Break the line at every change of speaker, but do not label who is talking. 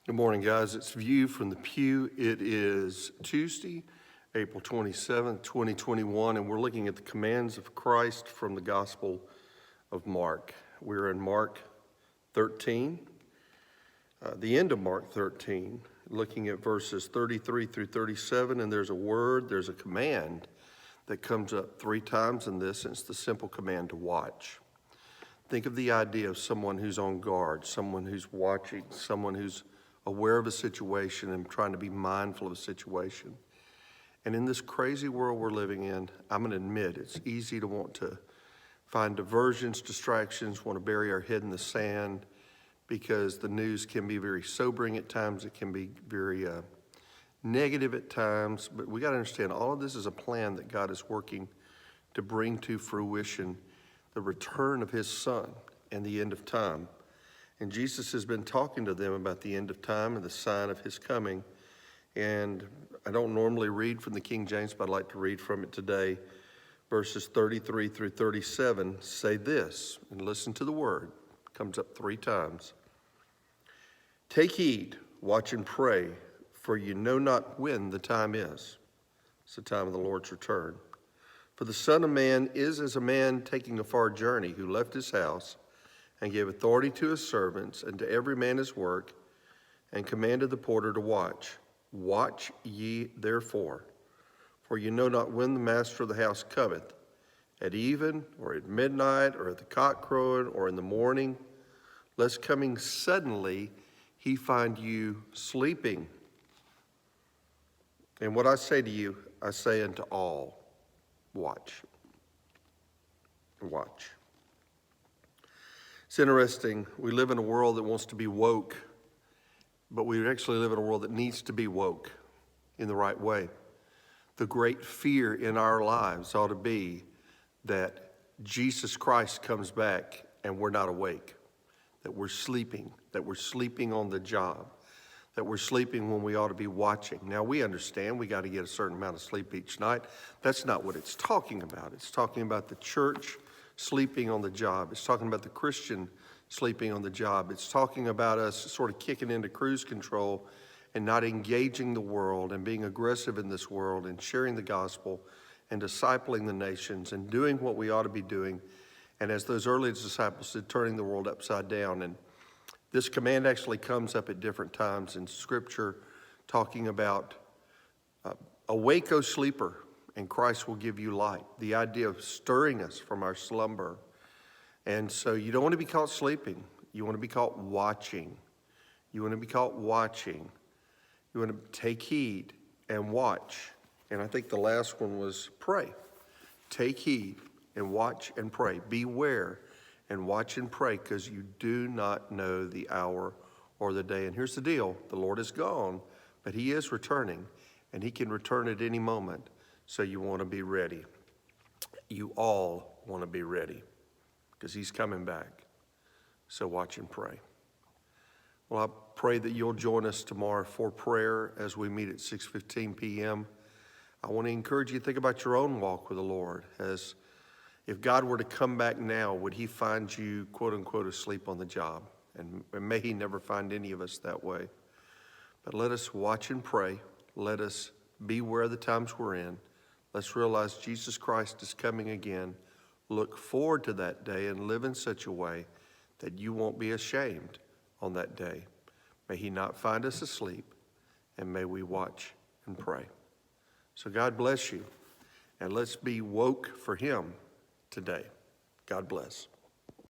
Good morning, guys. It's View from the Pew. It is Tuesday, April 27th, 2021, and we're looking at the commands of Christ from the Gospel of Mark. We're in Mark 13, the end of Mark 13, looking at verses 33 through 37, and there's a command that comes up 3 times in this, and it's the simple command to watch. Think of the idea of someone who's on guard, someone who's watching, someone who's aware of a situation and trying to be mindful of a situation. And in this crazy world we're living in, I'm going to admit it's easy to want to find diversions, distractions, want to bury our head in the sand because the news can be very sobering at times. It can be very negative at times. But we got to understand all of this is a plan that God is working to bring to fruition the return of his Son and the end of time. And Jesus has been talking to them about the end of time and the sign of his coming. And I don't normally read from the King James, but I'd like to read from it today. Verses 33 through 37 say this, and listen to the word. It comes up 3 times. Take heed, watch and pray, for you know not when the time is. It's the time of the Lord's return. For the Son of Man is as a man taking a far journey who left his house and gave authority to his servants and to every man his work, and commanded the porter to watch. Watch ye therefore, for you know not when the master of the house cometh, at even, or at midnight, or at the cock crowing, or in the morning, lest coming suddenly he find you sleeping. And what I say to you, I say unto all, watch. Watch. It's interesting, we live in a world that wants to be woke, but we actually live in a world that needs to be woke in the right way. The great fear in our lives ought to be that Jesus Christ comes back and we're not awake, that we're sleeping on the job, that we're sleeping when we ought to be watching. Now, we understand we got to get a certain amount of sleep each night. That's not what it's talking about. It's talking about the church sleeping on the job. It's talking about the Christian sleeping on the job. It's talking about us sort of kicking into cruise control and not engaging the world and being aggressive in this world and sharing the gospel and discipling the nations and doing what we ought to be doing. And as those early disciples did, turning the world upside down. And this command actually comes up at different times in Scripture, talking about awake, O sleeper, and Christ will give you light. The idea of stirring us from our slumber. And so you don't want to be caught sleeping. You want to be caught watching. You want to be caught watching. You want to take heed and watch. And I think the last one was pray. Take heed and watch and pray. Beware and watch and pray, because you do not know the hour or the day. And here's the deal. The Lord is gone, but he is returning, and he can return at any moment. So you want to be ready. You all want to be ready, because he's coming back. So watch and pray. Well, I pray that you'll join us tomorrow for prayer as we meet at 6:15 p.m. I want to encourage you to think about your own walk with the Lord. As if God were to come back now, would he find you, quote unquote, asleep on the job? And may he never find any of us that way. But let us watch and pray. Let us be aware of the times we're in. Let's realize Jesus Christ is coming again. Look forward to that day and live in such a way that you won't be ashamed on that day. May he not find us asleep, and may we watch and pray. So God bless you, and let's be woke for him today. God bless.